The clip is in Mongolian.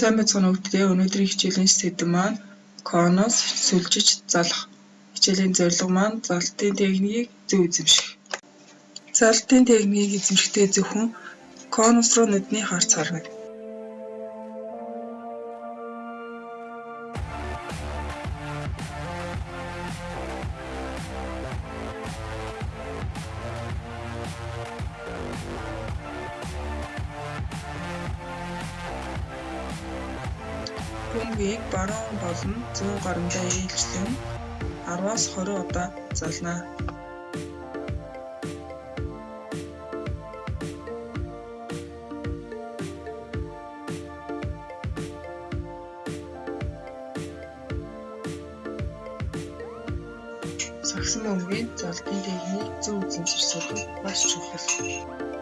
Сайн байцгаана бүгдээ. Өнөөдрийн хичээлийн сэдэв маань коноос сүлжиж залах. Хичээлийн зорилго маань залтын техникийг зөв эзэмших. Залтын техникийг эзэмшихдээ зөвхөн конус руу нүдний харц харна. Бөмбөгийг баруун болон зүүн гарандаа ээлжлэн 10-аас 20 удаа залнаа. Сагсан бөмбөгийн залтын техникийг зөв эзэмшиж сурах маш чухал.